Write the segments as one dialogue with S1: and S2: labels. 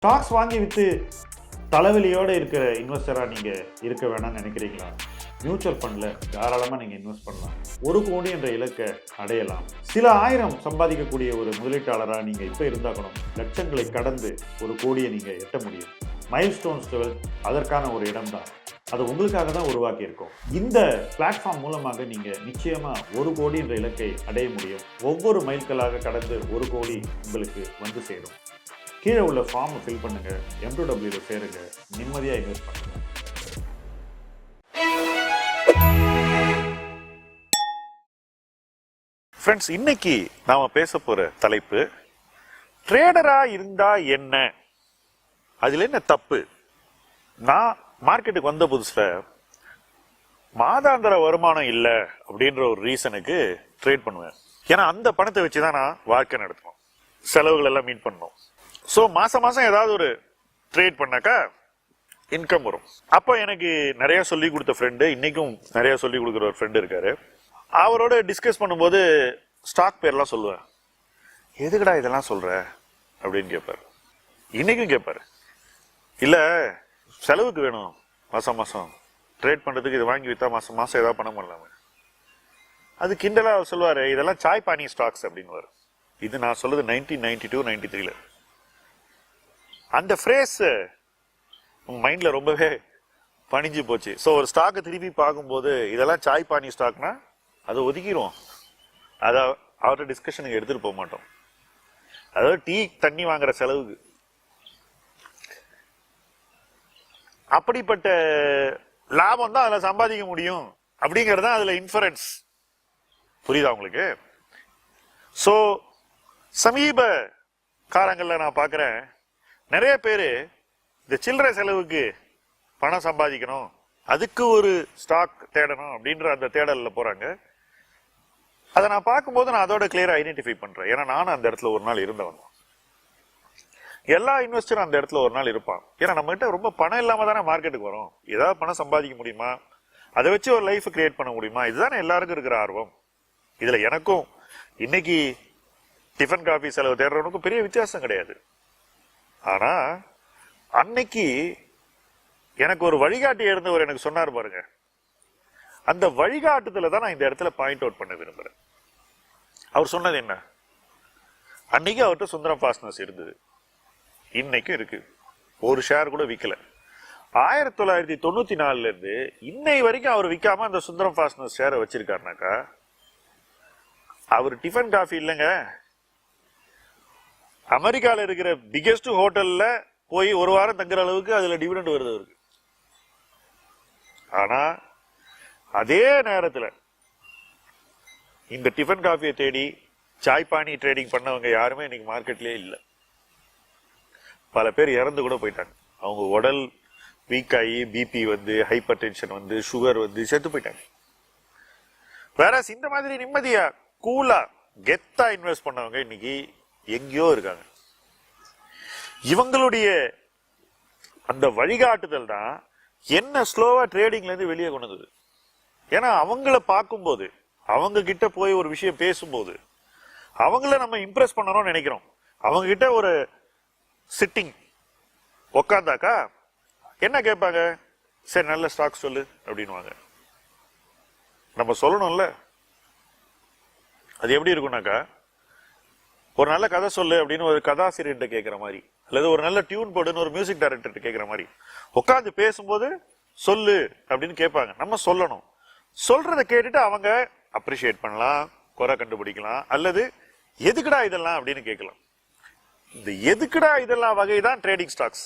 S1: Stocks வாங்கி விற்று தலைவலியோடு இருக்கிற இன்வெஸ்டராக நீங்கள் இருக்க வேணாம்னு நினைக்கிறீங்களா? மியூச்சுவல் ஃபண்டில் தாராளமாக நீங்கள் இன்வெஸ்ட் பண்ணலாம். 1 கோடி என்ற இலக்கை அடையலாம். சில ஆயிரம் சம்பாதிக்கக்கூடிய ஒரு முதலீட்டாளராக நீங்கள் இப்போ இருந்தாக்கணும் லட்சங்களை கடந்து 1 கோடியை நீங்கள் எட்ட முடியும். மைல்ஸ்டோன்ஸ் 12 அதற்கான ஒரு இடம் தான். அது உங்களுக்காக தான் உருவாக்கி இருக்கும். இந்த பிளாட்ஃபார்ம் மூலமாக நீங்கள் நிச்சயமாக 1 கோடி என்ற இலக்கை அடைய முடியும். ஒவ்வொரு மைல்களாக கடந்து 1 கோடி உங்களுக்கு வந்து சேரும். கீழே உள்ள ஃபார்மை ஃபில் பண்ணுங்க, M2W சேருங்க, நிம்மதியாக இன்வெஸ்ட் பண்ணுங்க. ஃப்ரெண்ட்ஸ், இன்னைக்கு நாம பேச போற தலைப்பு ட்ரேடரா இருந்தா என்ன, அதுல என்ன தப்பு. நான் மார்க்கெட்டுக்கு வந்த புதுசுல மாதாந்திர வருமானம் இல்லை அப்படின்ற ஒரு ரீசனுக்கு ட்ரேட் பண்ணுவேன். ஏன்னா அந்த பணத்தை வச்சுதான் நான் வாழ்க்கை நடத்தணும், செலவுகள் எல்லாம் மீட் பண்ணணும். ஸோ மாசம் ஏதாவது ஒரு ட்ரேட் பண்ணாக்கா இன்கம் வரும். அப்போ எனக்கு நிறைய சொல்லி கொடுத்த ஃப்ரெண்டு, இன்னைக்கும் நிறைய சொல்லி கொடுக்குற ஒரு ஃப்ரெண்டு இருக்காரு. அவரோட டிஸ்கஸ் பண்ணும்போது ஸ்டாக் பேர்லாம் சொல்லுவேன். எதுக்குடா இதெல்லாம் சொல்ற அப்படின்னு கேட்பாரு. இன்னைக்கும் கேட்பாரு. இல்ல செலவுக்கு வேணும், மாசம் ட்ரேட் பண்றதுக்கு இது வாங்கி வித்தா மாசம் ஏதாவது பணம் பண்ணலாமே. அது கிண்டலா சொல்லுவாரு, இதெல்லாம் சாய் பானி ஸ்டாக்ஸ் அப்படின்னு. இது நான் சொல்லுது 1992-93. அந்த ஃப்ரேஸ் மைண்ட்ல ரொம்பவே பணிஞ்சு போச்சு. ஸோ ஒரு ஸ்டாக்கை திருப்பி பார்க்கும்போது இதெல்லாம் சாய் பானி ஸ்டாக்னா அதை ஒதுக்கிடுவோம், அதை அவர்கிட்ட டிஸ்கஷனுக்கு எடுத்துட்டு போக மாட்டோம். அதாவது டீ தண்ணி வாங்குற செலவுக்கு. அப்படிப்பட்ட லாபம் தான் அதில் சம்பாதிக்க முடியும் அப்படிங்கிறது தான் அதுல இன்ஃபரன்ஸ். புரியுதா உங்களுக்கு? ஸோ சமீப காலங்களில் நான் பார்க்குறேன், நிறைய பேர் இந்த சில்லறை செலவுக்கு பணம் சம்பாதிக்கணும், அதுக்கு ஒரு ஸ்டாக் தேடணும் அப்படின்ற அந்த தேடலில் போறாங்க. அதை நான் பார்க்கும்போது நான் அதோட கிளியரா ஐடென்டிஃபை பண்றேன். ஏன்னா நானும் அந்த இடத்துல ஒரு நாள் இருந்தவன். எல்லா இன்வெஸ்டரும் அந்த இடத்துல ஒரு நாள் இருப்பான். ஏன்னா நம்ம கிட்ட ரொம்ப பணம் இல்லாம தானே மார்க்கெட்டுக்கு வரும். ஏதாவது பணம் சம்பாதிக்க முடியுமா, அதை வச்சு ஒரு லைஃப் கிரியேட் பண்ண முடியுமா, இதுதானே எல்லாருக்கும் இருக்கிற ஆர்வம். இதுல எனக்கும் இன்னைக்கு டிஃபன் காஃபி செலவு தேடுறவனுக்கும் பெரிய வித்தியாசம் கிடையாது. ஆனா அன்னைக்கு எனக்கு ஒரு வழிகாட்டி இருந்தவர் எனக்கு சொன்னார் பாருங்க, அந்த வழிகாட்டுதல தான் நான் இந்த இடத்துல பாயிண்ட் அவுட் பண்ண விரும்புறேன். அவர் சொன்னது என்ன, அன்னைக்கு அவர்கிட்ட சுந்தரம் ஃபாஸ்ட்னஸ் இருந்தது, இன்னைக்கும் இருக்கு, ஒரு ஷேர் கூட விற்கல. 1994 இருந்து இன்னை வரைக்கும் அவர் விற்காம அந்த சுந்தரம் ஃபாஸ்ட்னஸ் ஷேரை வச்சிருக்காருனாக்கா அவர் டிஃபன் காஃபி இல்லைங்க, அமெரிக்கால இருக்கிற பிகெஸ்ட் ஹோட்டல்ல போய் ஒரு வாரம் தங்குற அளவுக்கு அதுல டிவிடெண்ட் வருது அவருக்கு. ஆனா அதே நேரத்துல இந்த டிஃபன் காஃபியை தேடி சாய் பானி ட்ரேடிங் பண்ணவங்க யாருமே இன்னைக்கு மார்க்கெட்லயே இல்லை. பல பேர் இறந்து கூட போயிட்டாங்க. அவங்க உடல் வீக் ஆகி பிபி வந்து, ஹைப்பர் டென்ஷன் வந்து, சுகர் வந்து செத்து போயிட்டாங்க. வேற இந்த மாதிரி நிம்மதியா கூலா கெத்தா இன்வெஸ்ட் பண்ணவங்க இன்னைக்கு எங்கேயோ இருக்காங்க. இவங்களுடைய அந்த வழிகாட்டுதல் தான் என்ன ஸ்லோவா ட்ரேடிங்ல இருந்து வெளியே கொண்டு வந்தது. ஏன்னா அவங்கள பார்க்கும்போது, அவங்க கிட்ட போய் ஒரு விஷயம் பேசும்போது அவங்கள நம்ம இம்ப்ரெஸ் பண்ணணும்னு நினைக்கிறோம். அவங்க கிட்ட ஒரு சிட்டிங் உக்காந்தாக்கா என்ன கேட்பாங்க, சரி நல்ல ஸ்டாக் சொல்லு அப்படின்வாங்க. நம்ம சொல்லணும்ல. அது எப்படி இருக்கும்னாக்கா, ஒரு நல்ல கதை சொல்லு அப்படின்னு ஒரு கதாசிரியர்கிட்ட கேட்கிற மாதிரி, அல்லது ஒரு நல்ல டியூன் போடுன்னு ஒரு மியூசிக் டைரக்டர்கிட்ட கேட்கிற மாதிரி உட்காந்து பேசும்போது சொல்லு அப்படின்னு கேட்பாங்க. நம்ம சொல்லணும். சொல்றதை கேட்டுட்டு அவங்க அப்ரிஷியேட் பண்ணலாம், குறை கண்டுபிடிக்கலாம், அல்லது எதுக்குடா இதெல்லாம் அப்படின்னு கேட்கலாம். இந்த எதுக்குடா இதெல்லாம் வகை தான் ட்ரேடிங் ஸ்டாக்ஸ்.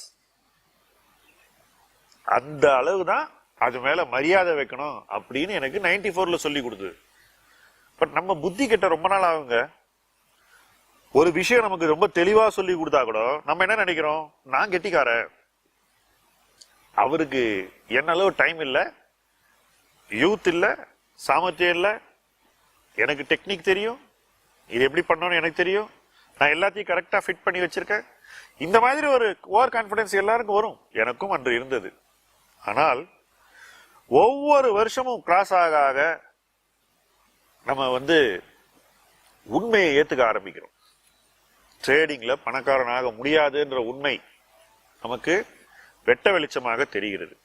S1: அந்த அளவு தான் அது மேல மரியாதை வைக்கணும் அப்படின்னு எனக்கு 94ல சொல்லி கொடுத்தது. பட் நம்ம புத்தி கிட்ட ரொம்ப நாள் ஆகுங்க. ஒரு விஷயம் நமக்கு ரொம்ப தெளிவா சொல்லி கொடுத்தா கூட நம்ம என்ன நினைக்கிறோம், நான் கெட்டிக்காரன், அவருக்கு என்ன அளவு டைம் இல்ல, யூத் இல்ல, சாமர்த்தியம் இல்ல, எனக்கு டெக்னிக் தெரியும், இது எப்படி பண்ணணும்னு எனக்கு தெரியும், நான் எல்லாத்தையும் கரெக்டா ஃபிட் பண்ணி வச்சிருக்கேன். இந்த மாதிரி ஒரு ஓவர் கான்பிடன்ஸ் எல்லாருக்கும் வரும், எனக்கும் அன்று இருந்தது. ஆனால் ஒவ்வொரு வருஷமும் கிராஸ் ஆக நம்ம உண்மையை ஏத்துக்க ஆரம்பிக்கிறோம். ட்ரேடிங்ல பணக்காரனாக முடியாதுன்ற உண்மை நமக்கு வெட்ட வெளிச்சமாக தெரிகிறது.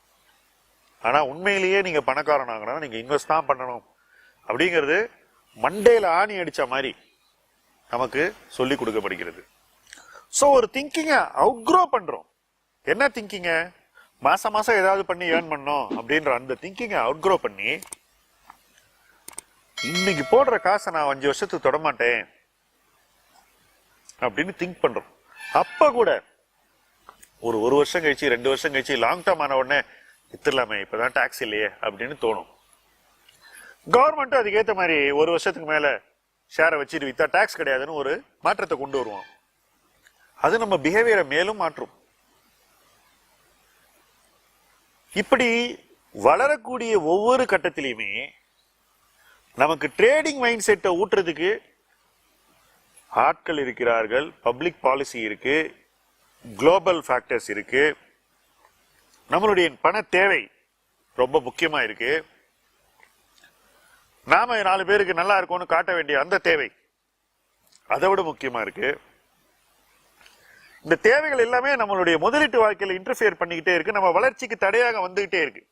S1: ஆனா உண்மையிலேயே நீங்க பணக்காரன் ஆகணும், நீங்க இன்வெஸ்ட் தான் பண்ணணும் அப்படிங்கிறது மண்டேல ஆணி அடிச்ச மாதிரி நமக்கு சொல்லி கொடுக்கப்படுகிறது. சோ ஒரு திங்கிங்க அவுட்க்ரோ பண்றோம். என்ன திங்கிங்க? மாசம் மாசம் ஏதாவது பண்ணி ஏர்ன் பண்ணோம் அப்படின்ற அந்த திங்கிங்க அவுட்க்ரோ பண்ணி இன்னைக்கு போடுற காசை நான் 5 வருஷத்துக்கு தொடமாட்டேன் அப்படின்னு திங்க் பண்றோம். அப்ப கூட ஒரு வருஷம் கழிச்சு 2 வருஷம் கழிச்சு லாங் டேர்ம் ஆன உடனே வித்துலாமே, இப்பதான் டாக்ஸ் இல்லையே அப்படின்னு தோணும். கவர்மெண்ட்டும் அதுக்கேற்ற மாதிரி 1 வருஷத்துக்கு மேல ஷேரை வச்சுட்டு வித்தா டாக்ஸ் கிடையாதுன்னு ஒரு மாற்றத்தை கொண்டு வருவோம். அது நம்ம பிஹேவியரை மேலும் மாற்றும். இப்படி வளரக்கூடிய ஒவ்வொரு கட்டத்திலையுமே நமக்கு ட்ரேடிங் மைண்ட் செட்டை ஊட்டுறதுக்கு ஆட்கள் இருக்கிறார்கள், பப்ளிக் பாலிசி இருக்கு, குளோபல் ஃபேக்டர்ஸ் இருக்கு, நம்மளுடைய பண தேவை ரொம்ப முக்கியமா இருக்கு, நாம 4 பேருக்கு நல்லா இருக்கும்னு காட்ட வேண்டிய அந்த தேவை அதை விட முக்கியமா இருக்கு. இந்த தேவைகள் எல்லாமே நம்மளுடைய முதலீட்டு வாழ்க்கையில இன்டர்ஃபியர் பண்ணிக்கிட்டே இருக்கு, நம்ம வளர்ச்சிக்கு தடையாக வந்துகிட்டே இருக்கு.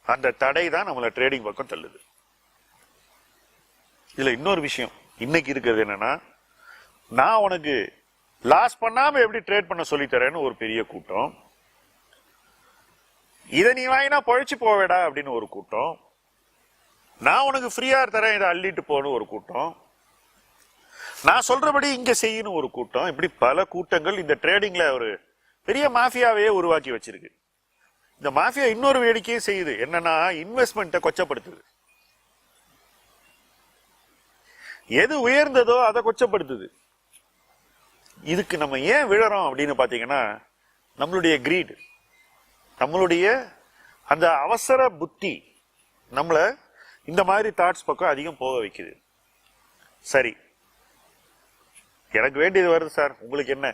S1: அந்த தடை தான் நம்மள ட்ரேடிங் பக்கம் தள்ளுது. இதுல இன்னொரு விஷயம் இன்னைக்கு இருக்கிறது என்னன்னா, நான் உனக்கு லாஸ் பண்ணாம எப்படி ட்ரேட் பண்ண சொல்லி தரேன்னு ஒரு பெரிய கூட்டம், இதை நீ வாங்கினா பழிச்சு போவேடா அப்படின்னு ஒரு கூட்டம், நான் உனக்கு ஃப்ரீயா தரேன் இதை அள்ளிட்டு போன்னு ஒரு கூட்டம், நான் சொல்றபடி இங்க செய்யணும் ஒரு கூட்டம். இப்படி பல கூட்டங்கள் இந்த ட்ரேடிங்ல ஒரு பெரிய மாஃபியாவே உருவாக்கி வச்சிருக்கு. இந்த மாஃபியா இன்னொரு வேடிக்கையும் செய்யுது, என்னன்னா இன்வெஸ்ட்மெண்ட்டை கொச்சப்படுத்துது. எது உயர்ந்ததோ அதை கொச்சப்படுத்துது. இதுக்கு நம்ம ஏன் விழறோம் அப்படின்னு பாத்தீங்கன்னா, நம்மளுடைய கிரீட், நம்மளுடைய அந்த அவசர புத்தி நம்மள இந்த மாதிரி தாட்ஸ் பக்கம் அதிகம் போக வைக்குது. சரி, எனக்கு வேண்டியது வருது சார், உங்களுக்கு என்ன?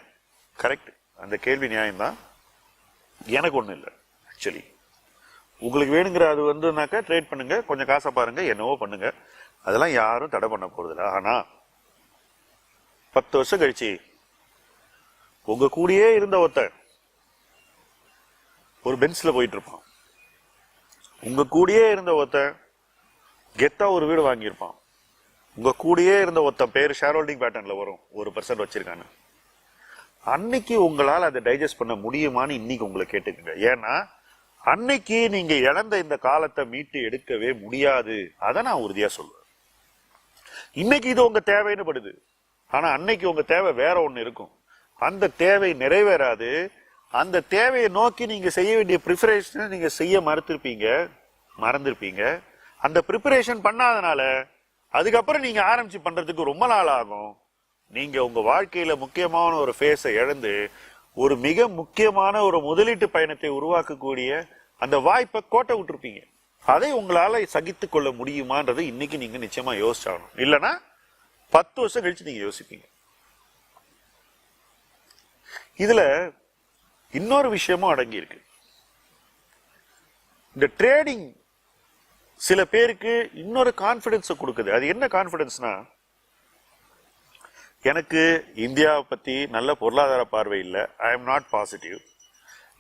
S1: கரெக்ட், அந்த கேள்வி நியாயம்தான். எனக்கு ஒண்ணும் இல்லை. ஆக்சுவலி உங்களுக்கு வேணுங்கிற அது வந்துனாக்கா ட்ரேட் பண்ணுங்க, கொஞ்சம் காசை பாருங்க, என்னவோ பண்ணுங்க, அதெல்லாம் யாரும் தடை பண்ண போறதில்ல. ஆனா 10 வருஷம் கழிச்சு உங்க கூடயே இருந்த ஒருத்தன் ஒரு பென்ஸ்ல போயிட்டு இருப்பான், உங்க கூடயே இருந்த ஒருத்தன் கெத்தா ஒரு வீடு வாங்கியிருப்பான், உங்க கூடயே இருந்த ஒருத்தன் பேர் ஷேர் ஹோல்டிங் பேட்டர்ன்ல வரும் 1% வச்சிருக்கான்னு. அன்னைக்கு உங்களால் அதை டைஜஸ்ட் பண்ண முடியுமான்னு இன்னைக்கு உங்களை கேட்டுக்குங்க. ஏன்னா அன்னைக்கு நீங்க இழந்த இந்த காலத்தை மீட்டு எடுக்கவே முடியாது. அதை நான் உறுதியா சொல்லுவேன். இன்னைக்கு இது உங்க தேவைன்னு படுது, ஆனா அன்னைக்கு உங்க தேவை வேற ஒண்ணு இருக்கும். அந்த தேவை நிறைவேறாது. அந்த தேவையை நோக்கி நீங்க செய்ய வேண்டிய ப்ரிப்பரேஷன் நீங்க செய்ய மறந்துருப்பீங்க. அந்த ப்ரிப்பரேஷன் பண்ணாதனால அதுக்கப்புறம் நீங்க ஆரம்பிச்சு பண்றதுக்கு ரொம்ப நாள் ஆகும். நீங்க உங்க வாழ்க்கையில முக்கியமான ஒரு ஃபேஸை இழந்து ஒரு மிக முக்கியமான ஒரு முதலீட்டு பயணத்தை உருவாக்கக்கூடிய அந்த வாய்ப்பை கோட்டை விட்டுருப்பீங்க. அதை உங்களால சகித்துக் கொள்ள முடியுமான்றது இன்னைக்கு நீங்க நிச்சயமா யோசிச்சாகணும். இல்லைன்னா 10 வருஷம் கழிச்சு நீங்க யோசிப்பீங்க. இதுல இன்னொரு விஷயமும் அடங்கி இருக்கு. இந்த ட்ரேடிங் சில பேருக்கு இன்னொரு கான்பிடன்ஸ் கொடுக்குது. அது என்ன கான்பிடன்ஸ்னா, எனக்கு இந்தியாவை பத்தி நல்ல பொருளாதார பார்வை இல்லை, ஐ எம் நாட் பாசிட்டிவ்.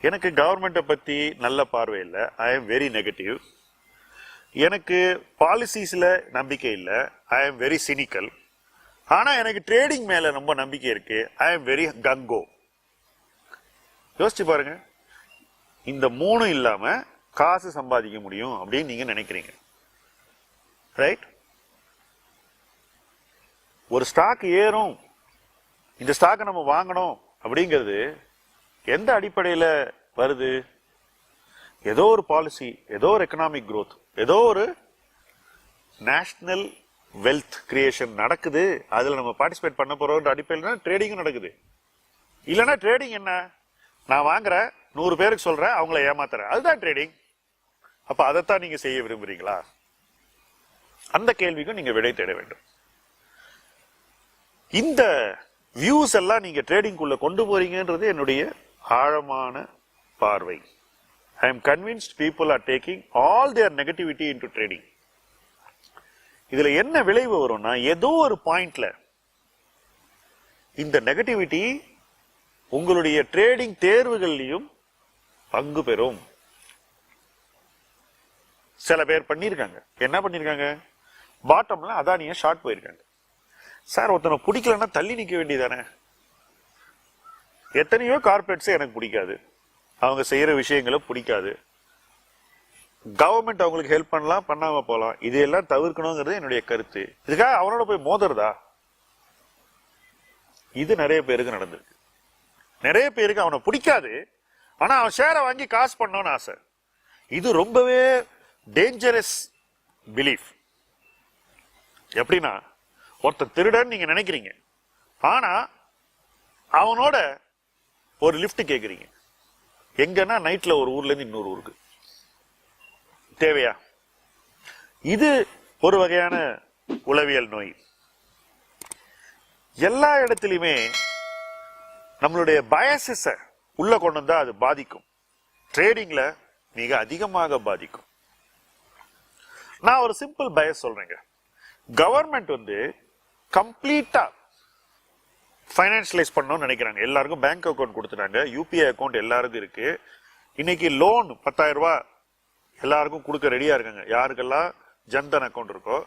S1: எனக்கு கவர்மெண்ட்டை பத்தி நல்ல பார்வை இல்லை, ஐ எம் வெரி நெகட்டிவ். எனக்கு பாலிசிஸ்ல நம்பிக்கை இல்லை, ஐ எம் வெரி சினிக்கல். ஆனா எனக்கு ட்ரேடிங் மேல ரொம்ப நம்பிக்கை இருக்கு, ஐ எம் வெரி கங்கோ. யோசிச்சு பாருங்க, இந்த 3 இல்லாம காசு சம்பாதிக்க முடியும் அப்படின்னு நீங்க நினைக்கிறீங்க, ரைட்? ஒரு ஸ்டாக் ஏறும், இந்த ஸ்டாக்கை நம்ம வாங்கணும் அப்படிங்கிறது எந்த அடிப்படையில வருது? ஏதோ ஒரு பாலிசி, ஏதோ ஒரு எக்கனாமிக் growth, ஏதோ ஒரு நேஷனல் வெல்த் கிரியேஷன் நடக்குது, அதுல நம்ம பார்ட்டிசிபேட் பண்ண போறோம் அடிப்படையில ட்ரேடிங்கும் நடக்குது. இல்லைன்னா ட்ரேடிங் என்ன? நான் வாங்குற 100 பேருக்கு சொல்றேன், அவங்கள ஏமாத்துறேன், அதுதான் ட்ரேடிங். அப்ப அதைத்தான் நீங்க செய்ய விரும்புறீங்களா? அந்த கேள்விக்கும் நீங்க விடை தேட வேண்டும். இந்த வியூஸ் எல்லாம் நீங்க ட்ரேடிங்குள்ள கொண்டு போறீங்கன்றது என்னுடைய ஆழமான பார்வை. I am convinced people are taking all their negativity into trading. இதுல என்ன விளைவு வரும்னா, ஏதோ ஒரு பாயிண்ட்ல இந்த நெகட்டிவிட்டி உங்களுடைய ட்ரேடிங் தேர்வுகள்லையும் பங்கு பெறும். சில பேர் பண்ணிருக்காங்க. என்ன பண்ணிருக்காங்க? பாட்டம்ல அதானிய ஷார்ட் போயிருக்காங்க. சார், ஒருத்தனை பிடிக்கலன்னா தள்ளி நிக்க வேண்டியதானே? எத்தனையோ கார்பரேட்ஸ் எனக்கு பிடிக்காது, அவங்க செய்யற விஷயங்களை பிடிக்காது. கவர்மெண்ட் அவங்களுக்கு ஹெல்ப் பண்ணலாம், பண்ணாம போலாம். இதையெல்லாம் தவிர்க்கணுங்கிறது என்னுடைய கருத்து. இதுக்காக அவனோட போய் மோதுறதா? இது நிறைய பேருக்கு நடந்திருக்கு. நிறைய பேருக்கு அவனை பிடிக்காது, ஆனா அவன் ஷேரை வாங்கி காசு பண்ணணும்னு ஆசை. இது ரொம்பவே டேஞ்சரஸ் பிலீஃப். எப்படின்னா, ஒருத்தர் திருடன் நீங்க நினைக்கிறீங்க, ஆனா அவனோட ஒரு லிஃப்ட் கேக்குறீங்க. எங்கன்னா நைட்ல ஒரு ஊர்ல இருந்து இன்னொரு ஊருக்கு. தேவையா? இது ஒரு வகையான உளவியல் நோய். எல்லா இடத்திலுமே நம்மளுடைய பயசஸ உள்ள கொண்டு வந்தா அது பாதிக்கும். ட்ரேடிங்ல மிக அதிகமாக பாதிக்கும். நான் ஒரு சிம்பிள் பயஸ் சொல்றேங்க. கவர்மெண்ட் கம்ப்ளீட்டா பைனான்சியலைஸ் பண்ணணும்னு நினைக்கிறாங்க. எல்லாருக்கும் பேங்க் அக்கௌண்ட் கொடுத்துட்டாங்க, யூபிஐ அக்கௌண்ட் எல்லாருக்கும் இருக்கு. இன்னைக்கு லோன் 10,000 ரூபாய் எல்லாருக்கும் கொடுக்க ரெடியா இருக்காங்க. யாருக்கெல்லாம் ஜன்தன் அக்கௌண்ட் இருக்கோ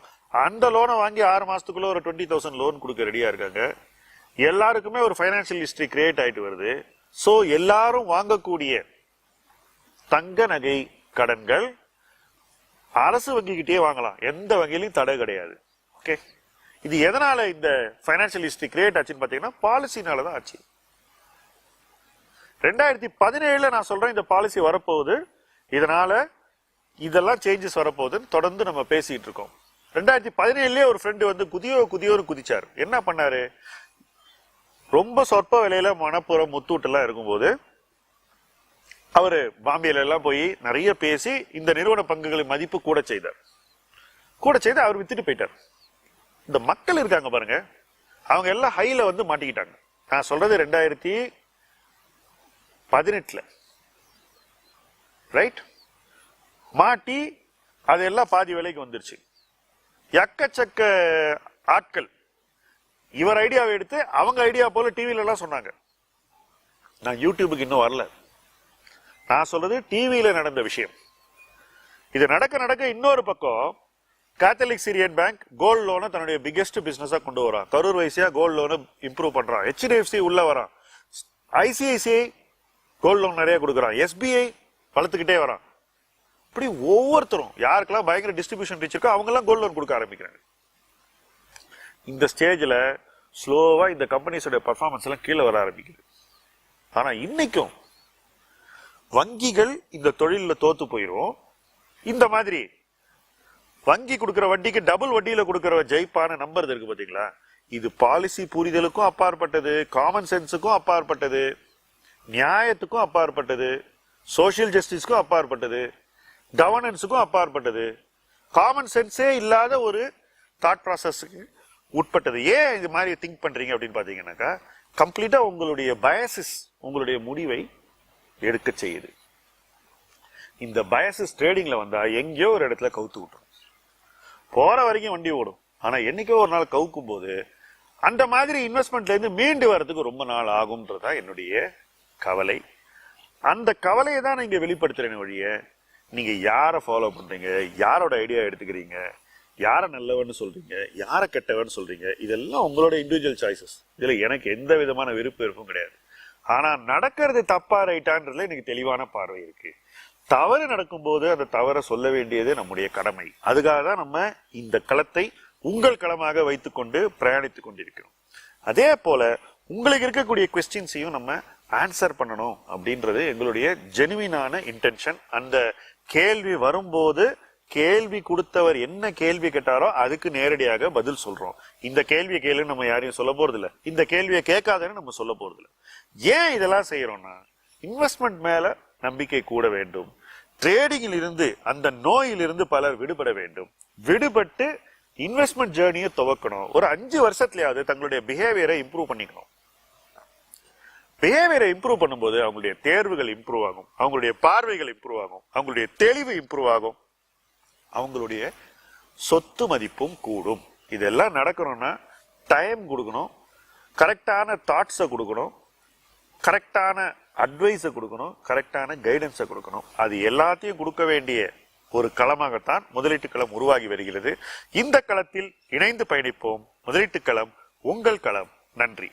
S1: அந்த லோனை வாங்கி 6 மாசத்துக்குள்ள ஒரு 20,000 லோன் கொடுக்க ரெடியா இருக்காங்க. எல்லாருக்குமே ஒரு பைனான்சியல் ஹிஸ்டரி கிரியேட் ஆயிட்டு வருது. சோ எல்லாரும் வாங்கக்கூடிய தங்க நகை கடன்கள் அரசு வங்கிக்கிட்டே வாங்கலாம், எந்த வங்கியிலும் தடை கிடையாது. ஓகே, இது எதனால இந்த பைனான்சியல் ஹிஸ்டரி கிரியேட் ஆச்சுன்னு பாத்தீங்கன்னா பாலிசினாலதான் ஆச்சு. 2017 நான் சொல்றேன் இந்த பாலிசி வரப்போகுது, இதனால இதெல்லாம் சேஞ்சஸ் வரப்போகுதுன்னு தொடர்ந்து நம்ம பேசிட்டு இருக்கோம். 2017 ஒரு ஃப்ரெண்டு குதியோரு குதிச்சாரு. என்ன பண்ணாரு? ரொம்ப சொற்ப விலையில மணப்புறம் முத்தூட் எல்லாம் இருக்கும்போது அவரு பாம்பேல எல்லாம் போய் நிறைய பேசி இந்த நிறுவன பங்குகளின் மதிப்பு கூட செய்து அவர் வித்துட்டு போயிட்டார். இந்த மக்கள் இருக்காங்க பாருங்க, அவங்க எல்லாம் ஹைல மாட்டிக்கிட்டாங்க. நான் சொல்றது 2018 ரைட், மாட்டி அதெல்லாம் பாதி விலைக்கு வந்துருச்சு. எக்கச்சக்க ஆட்கள் இவர் ஐடியாவை எடுத்து அவங்க ஐடியா போல டிவில எல்லாம் சொன்னாங்க. நான் யூடியூபுக்கு இன்னும் வரல, நான் சொல்றது டிவியில நடந்த விஷயம். இது நடக்க இன்னொரு பக்கம் கேத்தலிக் சிரியன் பேங்க் கோல்டு லோனை தன்னுடைய பிகெஸ்ட் பிசினஸா கொண்டு வரான். கரூர் வைசியா கோல்டு லோனை இம்ப்ரூவ் பண்றான். HDFC உள்ள வரான். ICICI கோல்டு லோன் நிறைய கொடுக்குறான். SBI வளர்த்துக்கிட்டே வரான். இப்படி ஒவ்வொருத்தரும் யாருக்கெல்லாம் பயங்கர டிஸ்ட்ரிபியூஷன் ரீச் இருக்கோ அவங்க எல்லாம் கோல்டு லோன் கொடுக்க ஆரம்பிக்கிறாங்க. இந்த ஸ்டேஜ்ல ஸ்லோவா இந்த கம்பெனிஸோட பர்ஃபார்மன்ஸ் எல்லாம் கீழே வர ஆரம்பிக்குது. ஆனா இன்னைக்கும் வங்கிகள் இந்த தொழில தோத்து போயிரும். இந்த மாதிரி வங்கி கொடுக்கிற வட்டிக்கு டபுள் வட்டியில கொடுக்கிற ஜெயிப்பான நம்பர் இருக்கு பாத்தீங்களா? இது பாலிசி புரிதலுக்கும் அப்பாற்பட்டது, காமன் சென்ஸுக்கும் அப்பாற்பட்டது, நியாயத்துக்கும் அப்பாற்பட்டது, சோசியல் ஜஸ்டிஸ்க்கும் அப்பாற்பட்டது, கவர்னன்ஸுக்கும் அப்பாற்பட்டது, காமன் சென்ஸே இல்லாத ஒரு தாட் ப்ராசஸ்க்கு உட்பட்டது. ஏன் இது மாதிரி திங்க் பண்றீங்க அப்படின்னு பாத்தீங்கன்னாக்கா, கம்ப்ளீட்டா உங்களுடைய பயசஸ் உங்களுடைய முடிவை எடுக்க செய்யுது. இந்த பயசஸ் ட்ரேடிங்ல வந்தா எங்கேயோ ஒரு இடத்துல கவுத்து விட்டுரும். போற வரைக்கும் வண்டி ஓடும், ஆனா என்னைக்கோ ஒரு நாள் கவுக்கும் போது அந்த மாதிரி இன்வெஸ்ட்மெண்ட்ல இருந்து மீண்டு வர்றதுக்கு ரொம்ப நாள் ஆகும்ன்றதா என்னுடைய கவலை. அந்த கவலையை தான் நீங்க வெளிப்படுத்துறேன் ஒழிய நீங்க யாரை ஃபாலோ பண்றீங்க, யாரோட ஐடியா எடுத்துக்கிறீங்க, யாரை நல்லவன்னு சொல்றீங்க, யாரை கெட்டவன்னு சொல்றீங்க, இதெல்லாம் உங்களோட இண்டிவிஜுவல் சாய்ஸஸ். இதுல எனக்கு எந்த விதமான விருப்பம் கிடையாது. ஆனா நடக்கிறது தப்பா ரைட்டான்றதுல எனக்கு தெளிவான பார்வை இருக்கு. தவறு நடக்கும்போது அந்த தவறை சொல்ல வேண்டியது நம்முடைய கடமை. அதுக்காக தான் நம்ம இந்த களத்தை உங்கள் களமாக வைத்துக்கொண்டு பிரயாணித்துக் கொண்டிருக்கிறோம். அதே போல உங்களுக்கு இருக்கக்கூடிய கொஸ்டின்ஸையும் நம்ம ஆன்சர் பண்ணணும் அப்படின்றது எங்களுடைய ஜெனுவினான இன்டென்ஷன். அந்த கேள்வி வரும்போது கேள்வி கொடுத்தவர் என்ன கேள்வி கேட்டாரோ அதுக்கு நேரடியாக பதில் சொல்றோம். இந்த கேள்வியை கேள்வி நம்ம யாரையும் சொல்ல போறது இல்ல, இந்த கேள்வியை கேட்காதன்னு நம்ம சொல்ல போறது இல்ல. ஏன் இதெல்லாம் செய்யறோம்னா, இன்வெஸ்ட்மெண்ட் மேல நம்பிக்கை கூட வேண்டும். ட்ரேடிங்கில் இருந்து அந்த நோயிலிருந்து பலர் விடுபட வேண்டும். விடுபட்டு இன்வெஸ்ட்மெண்ட் ஜேர்னியை துவக்கணும். ஒரு 5 வருஷத்துலயாவது தங்களுடைய பிஹேவியரை இம்ப்ரூவ் பண்ணிக்கணும். பிஹேவியரை இம்ப்ரூவ் பண்ணும்போது அவங்களுடைய தேர்வுகள் இம்ப்ரூவ் ஆகும், அவங்களுடைய பார்வைகள் இம்ப்ரூவ் ஆகும், அவங்களுடைய தெளிவு இம்ப்ரூவ் ஆகும், அவங்களுடைய சொத்து மதிப்பும் கூடும். இதெல்லாம் நடக்கணும்னா டைம் கொடுக்கணும், கரெக்டான தாட்ஸை கொடுக்கணும், கரெக்டான அட்வைஸை கொடுக்கணும், கரெக்டான கைடன்ஸை கொடுக்கணும். அது எல்லாத்தையும் கொடுக்க வேண்டிய ஒரு களமாகத்தான் முதலீட்டு களம் உருவாகி வருகிறது. இந்த களத்தில் இணைந்து பயணிப்போம். முதலீட்டு களம் உங்கள் களம். நன்றி.